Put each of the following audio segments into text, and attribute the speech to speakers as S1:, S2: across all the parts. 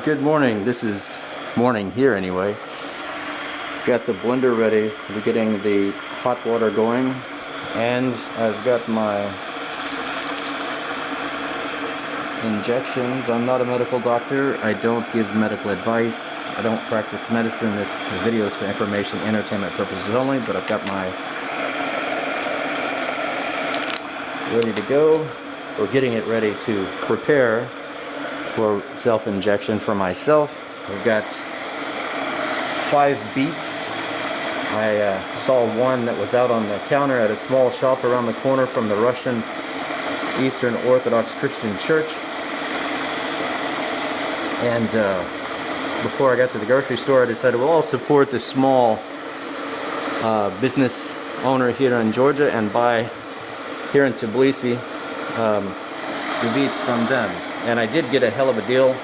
S1: Good morning. This is morning here anyway. Got the blender ready. We're getting the hot water going, and I've got my injections. I'm not a medical doctor. I don't give medical advice. I don't practice medicine. This video is for information, entertainment purposes only, but I've got my ready to go. We're getting it ready to prepare for self-injection for myself. We've got 5 beets. I saw one that was out on the counter at a small shop around the corner from the Russian Eastern Orthodox Christian Church. And before I got to the grocery store, I decided, well, I'll support the small business owner here in Georgia and buy here in Tbilisi the beets from them. And I did get a hell of a deal.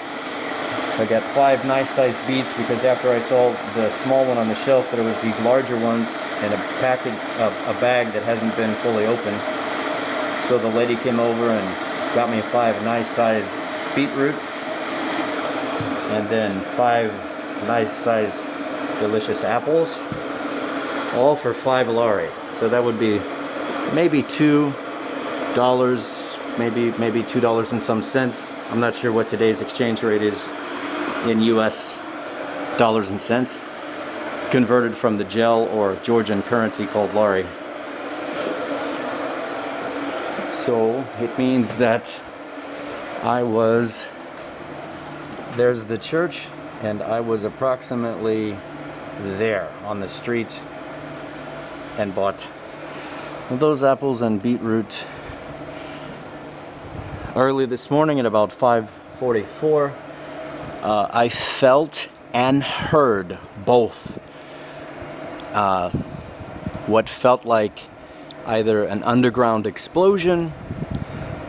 S1: I got 5 nice sized beets because after I saw the small one on the shelf, there was these larger ones in a package, a bag that hasn't been fully opened. So the lady came over and got me 5 nice sized beetroots, and then 5 nice sized delicious apples, all for 5 lari. So that would be maybe $2, maybe $2 and some cents. I'm not sure what today's exchange rate is in US dollars and cents, converted from the gel or Georgian currency called lari. So it means that there's the church, and I was approximately there on the street and bought those apples and beetroot early this morning at about 5:44. I felt and heard both what felt like either an underground explosion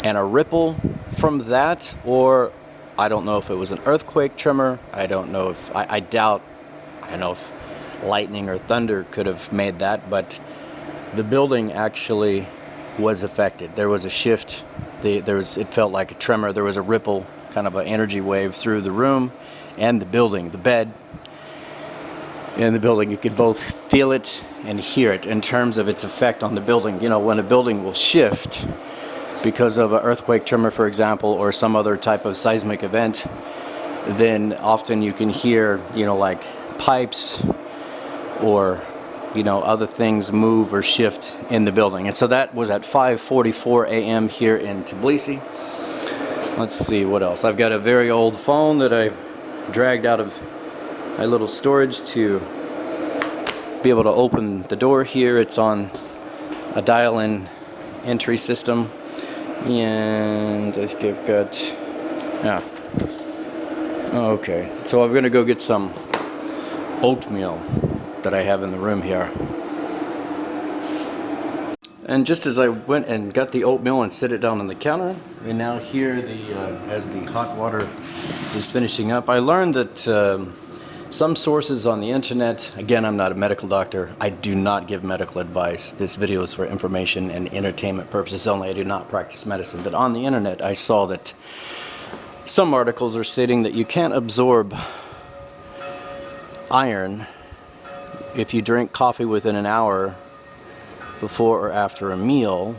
S1: and a ripple from that, or I don't know if it was an earthquake tremor. I don't know if I doubt. I don't know if lightning or thunder could have made that, but the building actually was affected. There was a shift. It felt like a tremor. There was a ripple, kind of an energy wave through the room and the building, the bed and the building. You could both feel it and hear it in terms of its effect on the building. You know, when a building will shift because of an earthquake tremor, for example, or some other type of seismic event, then often you can hear, like pipes or other things move or shift in the building. And so that was at 5:44 a.m. here in Tbilisi. Let's see what else. I've got a very old phone that I dragged out of my little storage to be able to open the door here. It's on a dial-in entry system. And I think I've got, okay. So I'm going to go get some oatmeal that I have in the room here. And just as I went and got the oatmeal and set it down on the counter, we now hear as the hot water is finishing up. I learned that some sources on the internet, again, I'm not a medical doctor, I do not give medical advice. This video is for information and entertainment purposes only. I do not practice medicine. But on the internet, I saw that some articles are stating that you can't absorb iron if you drink coffee within an hour before or after a meal,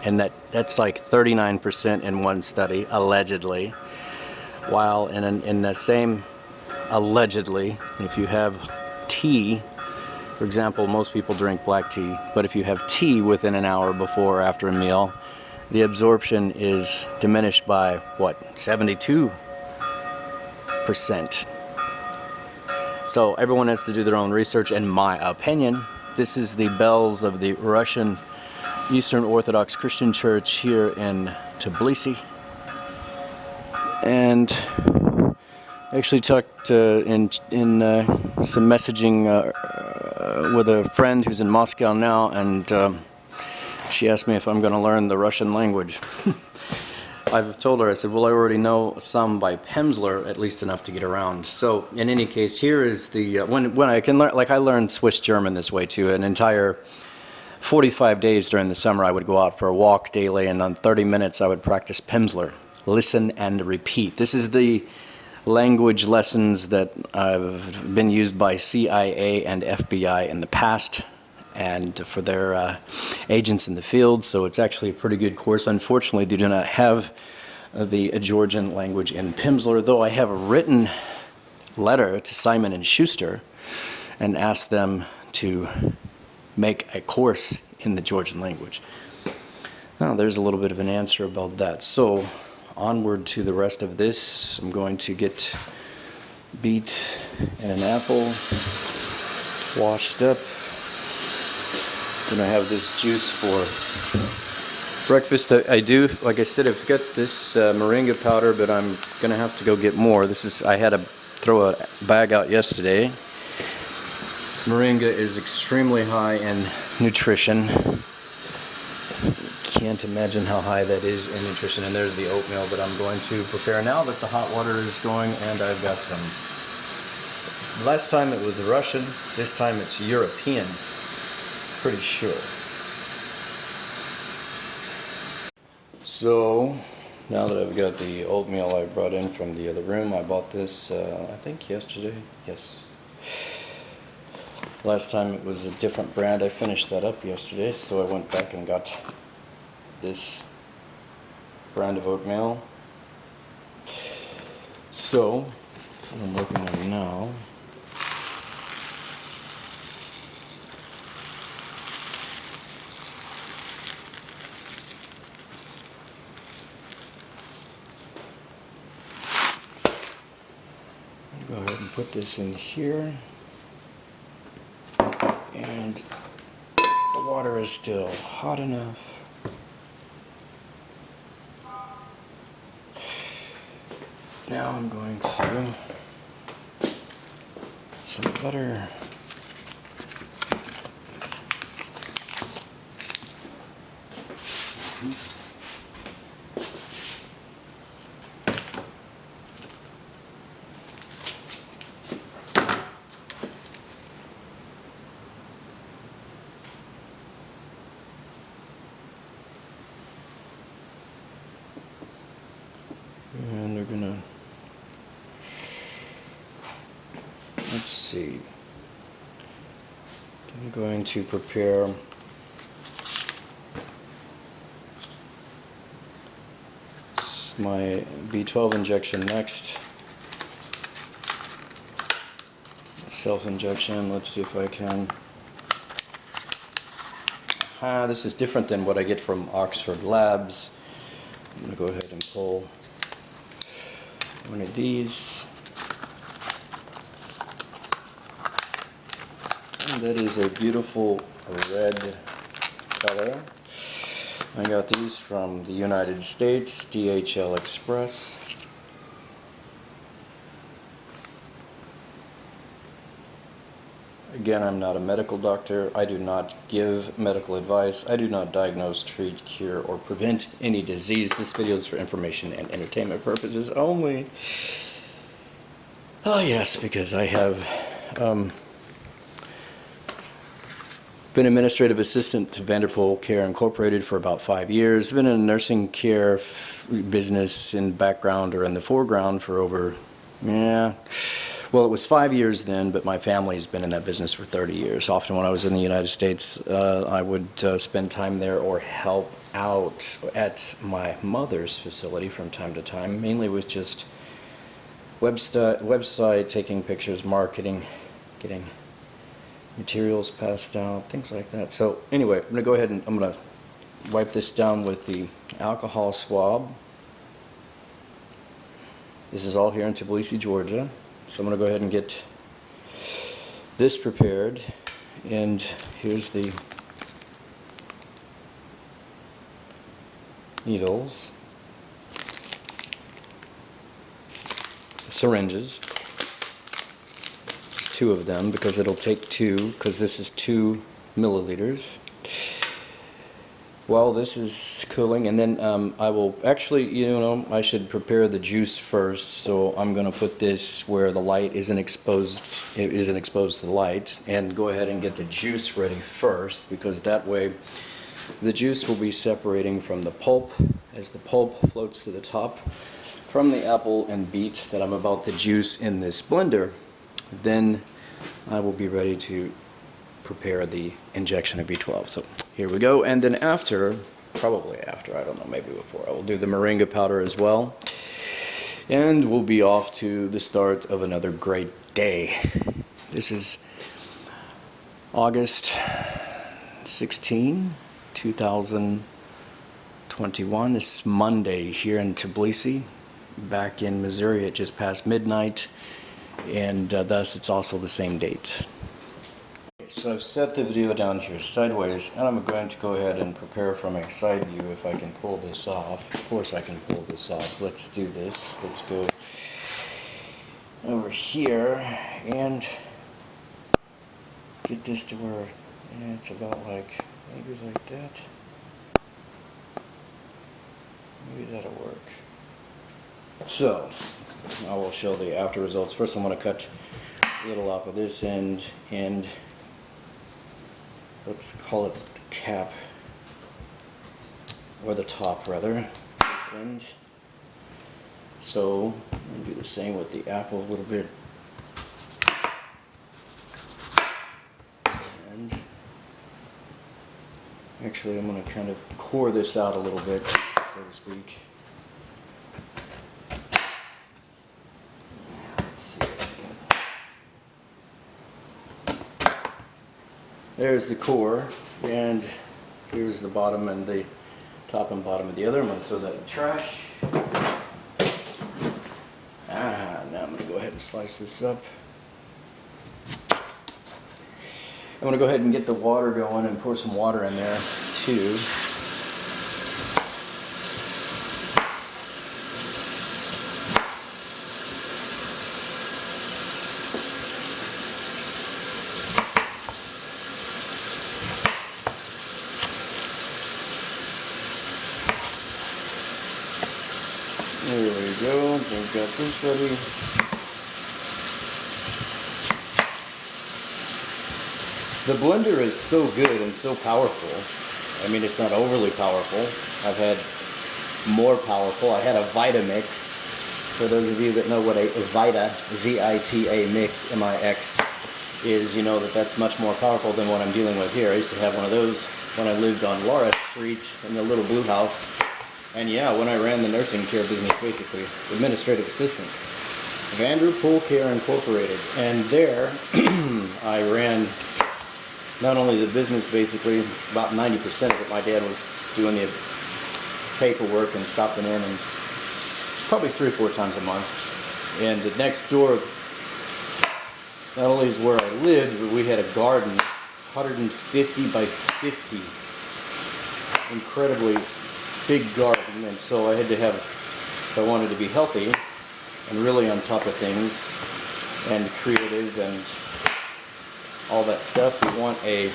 S1: and that's like 39% in one study, allegedly, while in the same, allegedly, if you have tea, for example, most people drink black tea, but if you have tea within an hour before or after a meal, the absorption is diminished by, 72%. So everyone has to do their own research. In my opinion, this is the bells of the Russian Eastern Orthodox Christian Church here in Tbilisi. And I actually talked in some messaging with a friend who's in Moscow now, and she asked me if I'm going to learn the Russian language. I've told her, I said, well, I already know some by Pemsler, at least enough to get around. So in any case, here is the, when I can learn, like I learned Swiss German this way too. An entire 45 days during the summer I would go out for a walk daily, and on 30 minutes I would practice Pemsler. Listen and repeat. This is the language lessons that have been used by CIA and FBI in the past and for their agents in the field. So it's actually a pretty good course. Unfortunately, they do not have the Georgian language in Pimsleur, though I have a written letter to Simon & Schuster and asked them to make a course in the Georgian language. Now, there's a little bit of an answer about that. So, onward to the rest of this. I'm going to get beet and an apple washed up. Gonna have this juice for breakfast. I do, like I said, I've got this moringa powder, but I'm gonna have to go get more. I had to throw a bag out yesterday. Moringa is extremely high in nutrition. Can't imagine how high that is in nutrition. And there's the oatmeal that I'm going to prepare now that the hot water is going, and I've got some. Last time it was Russian, this time it's European. Pretty sure. So now that I've got the oatmeal I brought in from the other room, I bought this I think yesterday. Yes. Last time it was a different brand. I finished that up yesterday, so I went back and got this brand of oatmeal. So what I'm working on now. Go ahead and put this in here, and the water is still hot enough. Now I'm going to put some butter. And they're gonna, let's see, I'm going to prepare my B12 injection next. Self-injection, let's see if I can. This is different than what I get from Oxford Labs. I'm gonna go ahead and pull one of these, and that is a beautiful red color. I got these from the United States, DHL Express. Again, I'm not a medical doctor. I do not give medical advice. I do not diagnose, treat, cure, or prevent any disease. This video is for information and entertainment purposes only. Oh yes, because I have been administrative assistant to Vanderpool Care Incorporated for about 5 years. Been in a nursing care business in background or in the foreground for over, well, it was 5 years then, but my family's been in that business for 30 years. Often when I was in the United States, I would spend time there or help out at my mother's facility from time to time, mainly with just website, taking pictures, marketing, getting materials passed out, things like that. So anyway, I'm going to go ahead and I'm going to wipe this down with the alcohol swab. This is all here in Tbilisi, Georgia. So I'm going to go ahead and get this prepared, and here's the needles, syringes. There's 2 of them because it'll take 2, because this is 2 milliliters. While this is cooling, and then I will actually, I should prepare the juice first, so I'm going to put this where the light isn't exposed, to the light, and go ahead and get the juice ready first, because that way the juice will be separating from the pulp as the pulp floats to the top from the apple and beet that I'm about to juice in this blender, then I will be ready to prepare the injection of B12. So here we go, and then after, probably after, I don't know, maybe before, I will do the moringa powder as well. And we'll be off to the start of another great day. This is August 16, 2021. This is Monday here in Tbilisi. Back in Missouri at just past midnight, and thus it's also the same date. So I've set the video down here sideways, and I'm going to go ahead and prepare from a side view if I can pull this off. Of course I can pull this off. Let's do this. Let's go over here and get this to where it's about like, maybe like that. Maybe that'll work. So, I will show the after results. First I'm going to cut a little off of this end, and let's call it the cap, or the top rather, this end. So, I'm going to do the same with the apple a little bit. And actually I'm going to kind of core this out a little bit, so to speak. There's the core, and here's the bottom and the top and bottom of the other. I'm going to throw that in the trash. Now I'm going to go ahead and slice this up. I'm going to go ahead and get the water going and pour some water in there too. There we go, we've got this ready. The blender is so good and so powerful. I mean, it's not overly powerful. I've had more powerful. I had a Vitamix. For those of you that know what a Vita, V-I-T-A mix, M-I-X, is, you know that that's much more powerful than what I'm dealing with here. I used to have one of those when I lived on Laura Street in the little blue house. And yeah, when I ran the nursing care business, basically, administrative assistant, Vanderpool Care Incorporated. And there, I ran not only the business, basically, about 90% of it. My dad was doing the paperwork and stopping in, and probably 3 or 4 times a month. And the next door, not only is where I lived, but we had a garden, 150 by 50, incredibly big garden, and so I had to have, if I wanted to be healthy and really on top of things and creative and all that stuff, you want a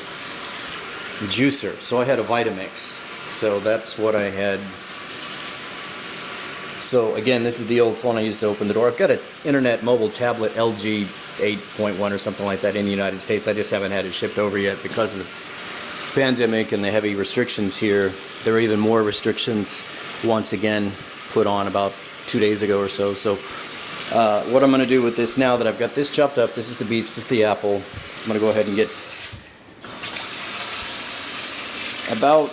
S1: juicer. So I had a Vitamix, so that's what I had. So again, this is the old phone I used to open the door. I've got an internet mobile tablet, LG 8.1 or something like that in the United States. I just haven't had it shipped over yet because of the pandemic and the heavy restrictions here. There are even more restrictions once again put on about 2 days ago or so. So what I'm going to do with this now that I've got this chopped up, this is the beets, this is the apple, I'm going to go ahead and get about,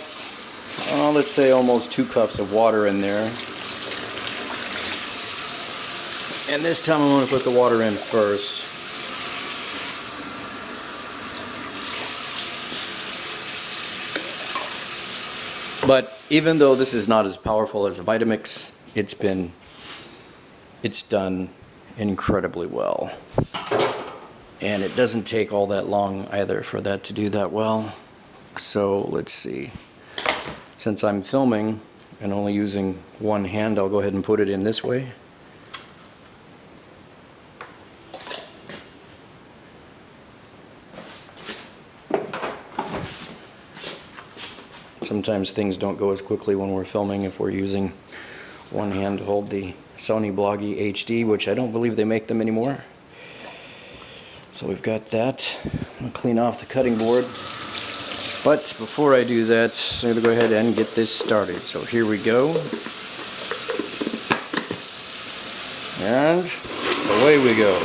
S1: let's say almost 2 cups of water in there. And this time I'm going to put the water in first. But even though this is not as powerful as a Vitamix, it's done incredibly well. And it doesn't take all that long either for that to do that well. So let's see. Since I'm filming and only using one hand, I'll go ahead and put it in this way. Sometimes things don't go as quickly when we're filming if we're using one hand to hold the Sony Bloggy HD, which I don't believe they make them anymore. So we've got that. I'm going to clean off the cutting board. But before I do that, I'm going to go ahead and get this started. So here we go. And away we go.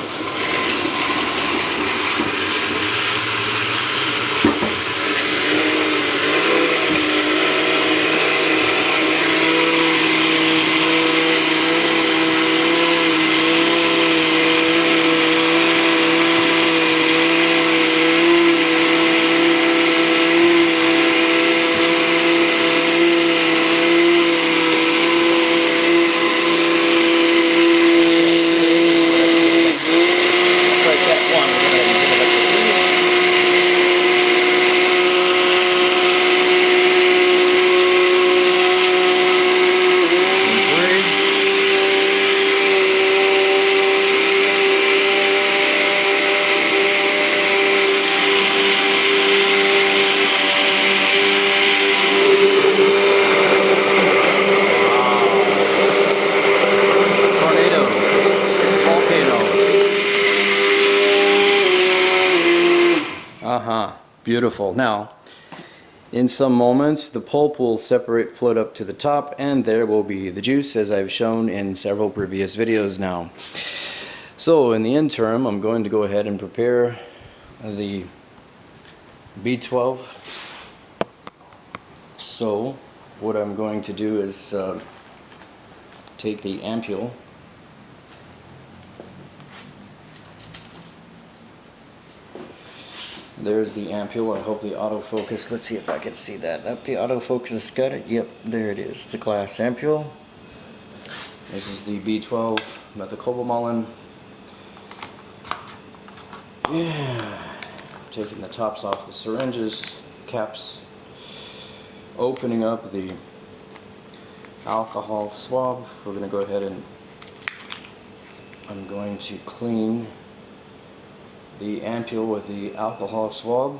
S1: Beautiful. Now, in some moments, the pulp will separate, float up to the top, and there will be the juice, as I've shown in several previous videos now. So, in the interim, I'm going to go ahead and prepare the B12. So, what I'm going to do is take the ampule. There's the ampule. I hope the autofocus, let's see if I can see that. Up, the autofocus got it. Yep, there it is. The glass ampule. This is the B12 methylcobalamin. Yeah. Taking the tops off the syringes, caps, opening up the alcohol swab. We're going to go ahead and I'm going to clean the ampule with the alcohol swab,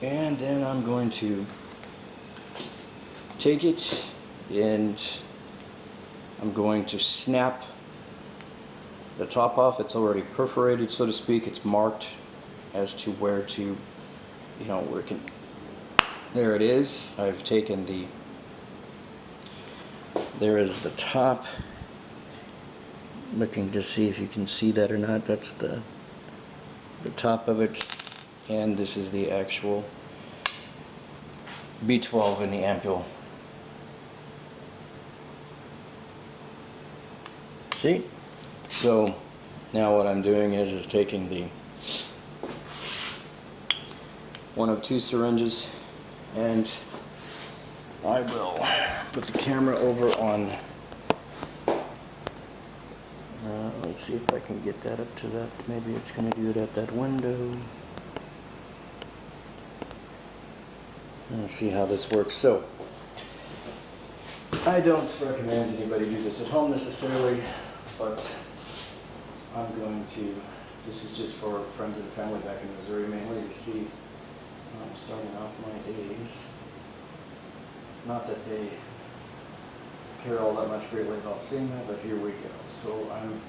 S1: and then I'm going to take it and I'm going to snap the top off. It's already perforated, so to speak. It's marked as to where to, you know, where it can. There it is. I've taken the, there is the top. Looking to see if you can see that or not. That's the top of it, and this is the actual B12 in the ampule. See? So now what I'm doing is taking the one of two syringes, and I will put the camera over on. Let's see if I can get that up to that. Maybe it's going to do it at that window. Let's see how this works. So, I don't recommend anybody do this at home necessarily, but I'm going to, this is just for friends and family back in Missouri mainly, to see how I'm starting off my days. Not that they care all that much greatly about seeing that, but here we go. So I'm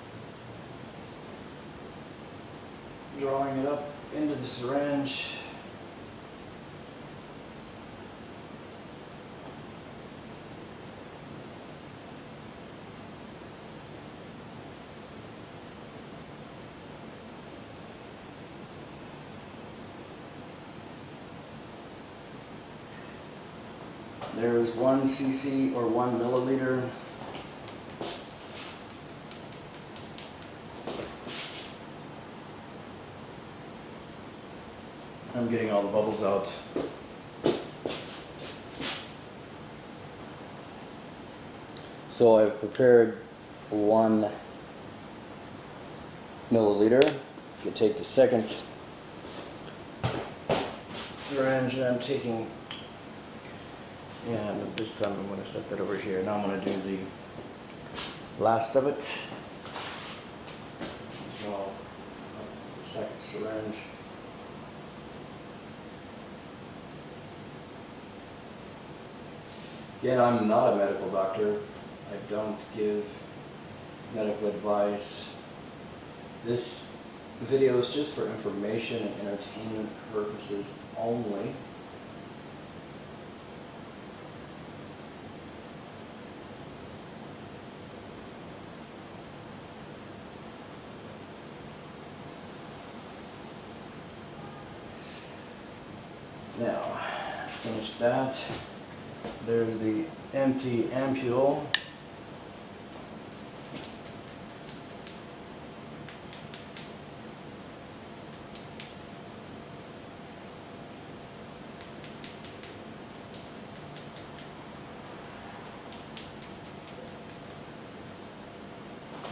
S1: drawing it up into the syringe. There is 1 cc or 1 milliliter. I'm getting all the bubbles out. So I've prepared 1 milliliter. You can take the second syringe, and I'm taking, yeah, this time I'm going to set that over here. Now I'm going to do the last of it. Draw the second syringe. Again, I'm not a medical doctor. I don't give medical advice. This video is just for information and entertainment purposes only. Now, finish that. There's the empty ampule.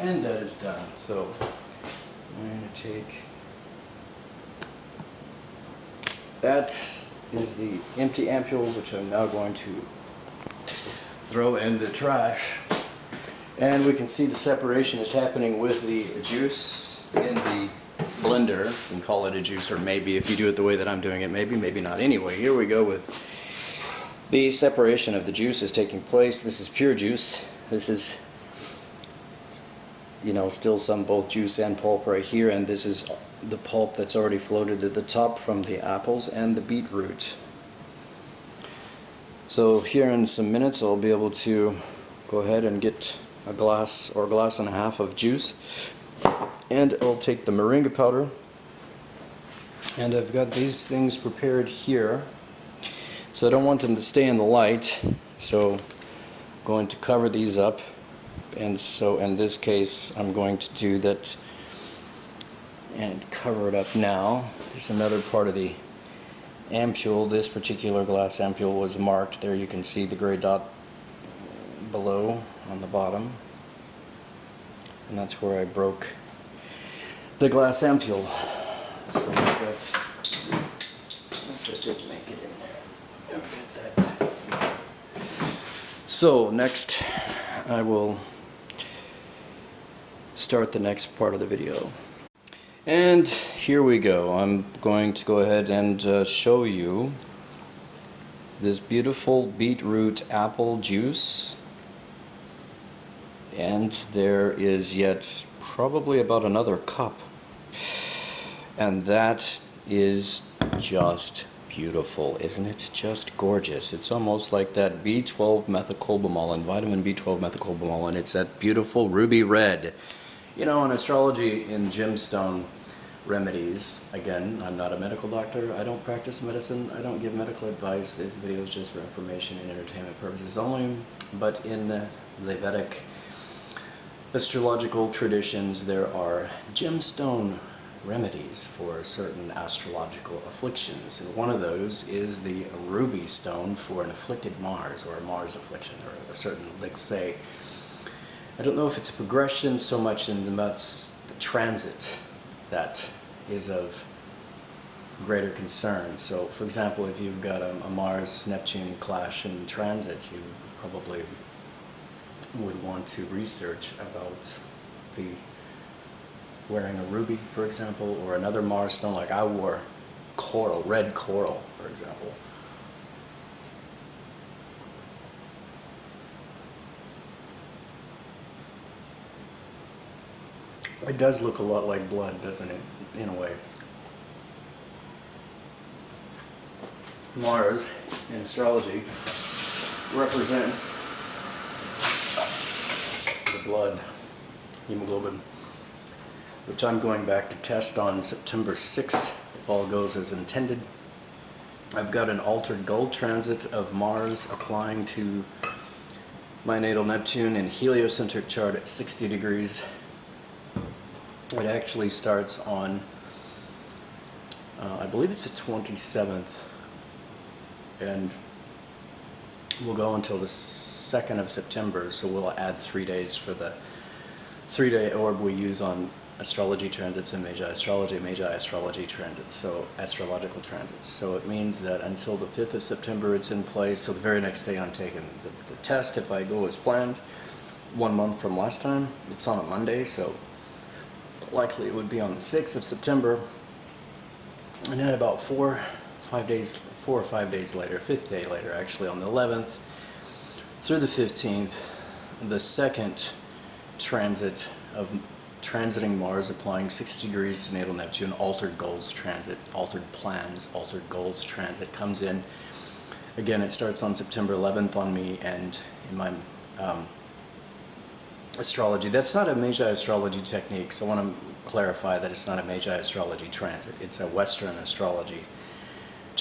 S1: And that is done. So I'm going to take, that is the empty ampule, which I'm now going to throw in the trash. And we can see the separation is happening with the juice in the blender. You can call it a juicer, maybe, if you do it the way that I'm doing it, maybe, maybe not. Anyway, here we go with the separation of the juice is taking place. This is pure juice. This is, you know, still some both juice and pulp right here, and this is the pulp that's already floated at the top from the apples and the beetroot. So here in some minutes I'll be able to go ahead and get a glass or a glass and a half of juice, and I'll take the moringa powder, and I've got these things prepared here, so I don't want them to stay in the light, so I'm going to cover these up. And so in this case I'm going to do that and cover it up now. There's another part of the ampule. This particular glass ampule was marked. There you can see the gray dot below on the bottom, and that's where I broke the glass ampule. So that didn't make it in there. I'll get that. So next I will start the next part of the video. And here we go. I'm going to go ahead and show you this beautiful beetroot apple juice. And there is yet probably about another cup. And that is just beautiful, isn't it? Just gorgeous. It's almost like that B12 methylcobalamin, vitamin B12 methylcobalamin. It's that beautiful ruby red. You know, in astrology, in gemstone remedies, again, I'm not a medical doctor, I don't practice medicine, I don't give medical advice, this video is just for information and entertainment purposes only, but in the Vedic astrological traditions there are gemstone remedies for certain astrological afflictions, and one of those is the ruby stone for an afflicted Mars, or a Mars affliction, or a certain, let's say, I don't know if it's a progression so much in about the transit that is of greater concern. So for example, if you've got a Mars-Neptune clash in transit, you probably would want to research about the wearing a ruby, for example, or another Mars stone, like I wore coral, red coral, for example. It does look a lot like blood, doesn't it, in a way. Mars, in astrology, represents the blood, hemoglobin, which I'm going back to test on September 6th, if all goes as intended. I've got an altered gold transit of Mars applying to my natal Neptune in heliocentric chart at 60 degrees. It actually starts on, I believe it's the 27th, and we'll go until the 2nd of September, so we'll add 3 days for the 3-day orb we use on astrology transits and Magi astrology transits, so astrological transits. So it means that until the 5th of September it's in place, so the very next day I'm taking the test, if I go as planned, 1 month from last time. It's on a Monday, so likely it would be on the 6th of September, and then about 4 or 5 days later, 5th day later actually, on the 11th through the 15th, the second transit of transiting Mars applying 60 degrees to natal Neptune, altered goals transit, altered plans, altered goals transit comes in. Again, it starts on September 11th on me, and in my astrology. That's not a Magi astrology technique, so I want to clarify that it's not a Magi astrology transit. It's a Western astrology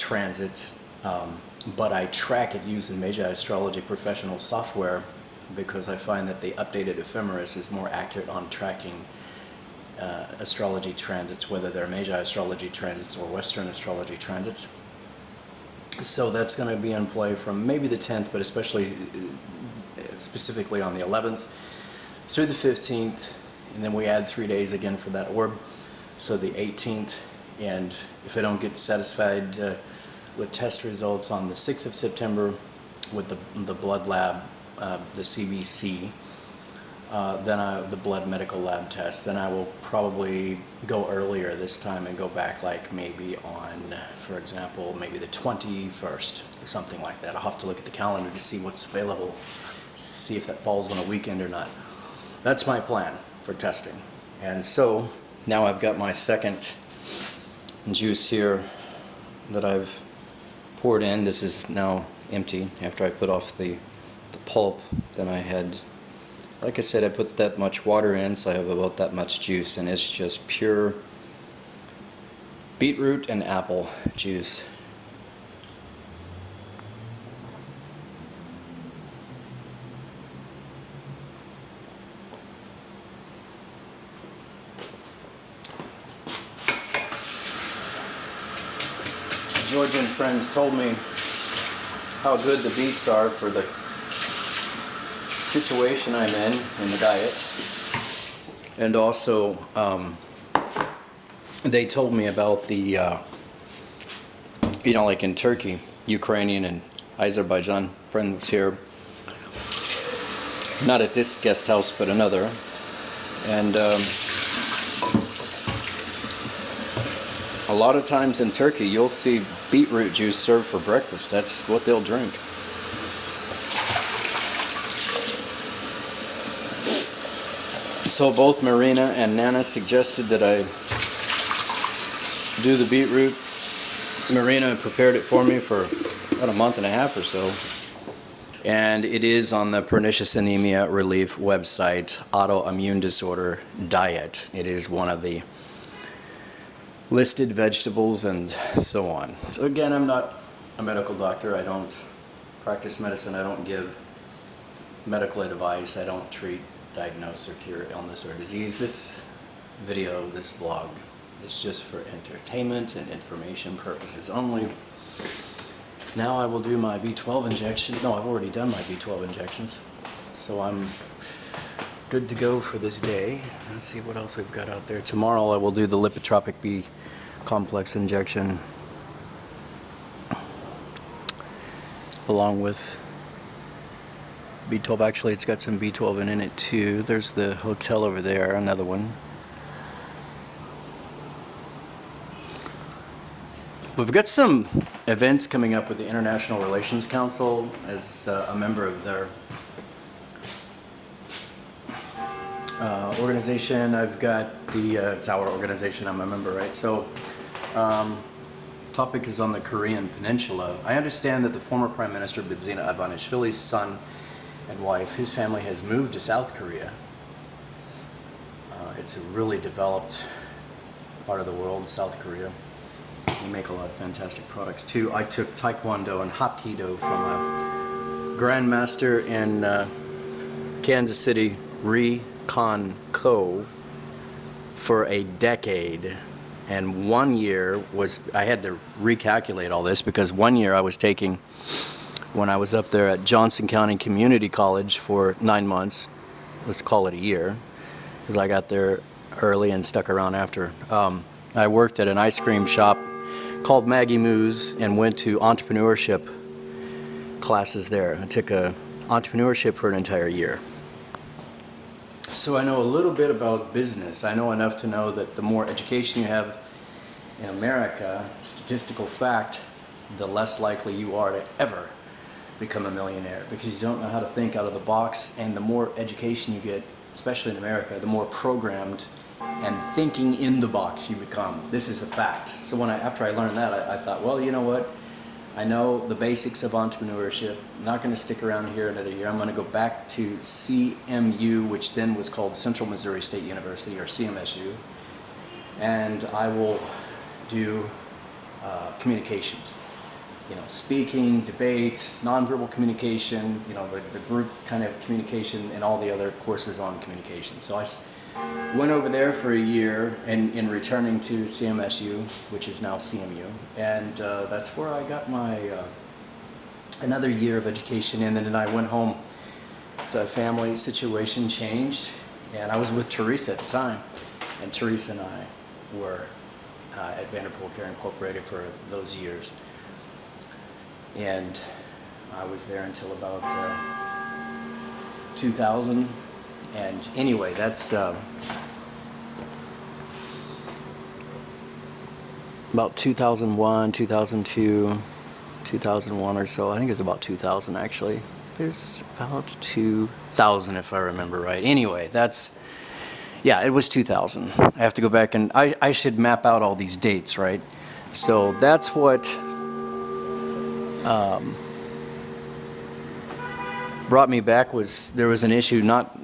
S1: transit, but I track it using Magi Astrology Professional software because I find that the updated ephemeris is more accurate on tracking astrology transits, whether they're Magi Astrology transits or Western Astrology transits. So that's going to be in play from maybe the 10th, but especially specifically on the 11th through the 15th, and then we add 3 days again for that orb, so the 18th. And if I don't get satisfied with test results on the 6th of September with the blood lab, the CBC, then the blood medical lab test, then I will probably go earlier this time and go back like maybe on, for example, maybe the 21st or something like that. I'll have to look at the calendar to see what's available, see if that falls on a weekend or not. That's my plan for testing. And so now I've got my second juice here that I've poured in. This is now empty after I put off the pulp. Then I had, like I said, I put that much water in, so I have about that much juice, and it's just pure beetroot and apple juice. Georgian friends told me how good the beets are for the situation I'm in the diet, and also they told me about the like in Turkey, Ukrainian and Azerbaijan friend was here, not at this guest house but another, and a lot of times in Turkey you'll see beetroot juice served for breakfast. That's what they'll drink. So both Marina and Nana suggested that I do the beetroot. Marina prepared it for me for about a month and a half or so. And it is on the Pernicious Anemia Relief website, Autoimmune Disorder Diet. It is one of the listed vegetables and so on. So again, I'm not a medical doctor. I don't practice medicine. I don't give medical advice. I don't treat, diagnose, or cure illness or disease. This video, this vlog, is just for entertainment and information purposes only. Now I will do my B12 injection. No, I've already done my B12 injections. So I'm good to go for this day. Let's see what else we've got out there. Tomorrow I will do the lipotropic B complex injection along with B12. Actually, it's got some B12 in it too. There's the hotel over there, another one. We've got some events coming up with the International Relations Council as a member of their organization. I've got the it's our organization, I'm a member, right? So topic is on the Korean Peninsula. I understand that the former Prime Minister Bidzina Ivanishvili's son and wife, his family has moved to South Korea. It's a really developed part of the world, South Korea. They make a lot of fantastic products too. I took Taekwondo and Hapkido from a grandmaster in Kansas City, Recon Co, for a decade, and 1 year was, I had to recalculate all this because 1 year I was taking when I was up there at Johnson County Community College for 9 months. Let's call it a year, because I got there early and stuck around after. I worked at an ice cream shop called Maggie Moo's and went to entrepreneurship classes there. I took entrepreneurship for an entire year. So I know a little bit about business. I know enough to know that the more education you have in America, statistical fact, the less likely you are to ever become a millionaire, because you don't know how to think out of the box, and the more education you get, especially in America, the more programmed and thinking in the box you become. This is a fact. So after I learned that, I thought, well, you know what? I know the basics of entrepreneurship. I'm not going to stick around here another year. I'm going to go back to CMU, which then was called Central Missouri State University, or CMSU, and I will do communications. speaking, debate, nonverbal communication, the group kind of communication, and all the other courses on communication. So I went over there for a year, and in returning to CMSU, which is now CMU, and that's where I got my another year of education in, and then I went home. So family situation changed, and I was with Teresa at the time, and Teresa and I were at Vanderpool Care Incorporated for those years. And I was there until about 2000. And anyway, that's about 2001, 2002, 2001 or so. I think it's about 2000 actually. It's about 2000 if I remember right. Anyway, yeah, it was 2000. I have to go back and I should map out all these dates, right? So that's what brought me back. Was there was an issue not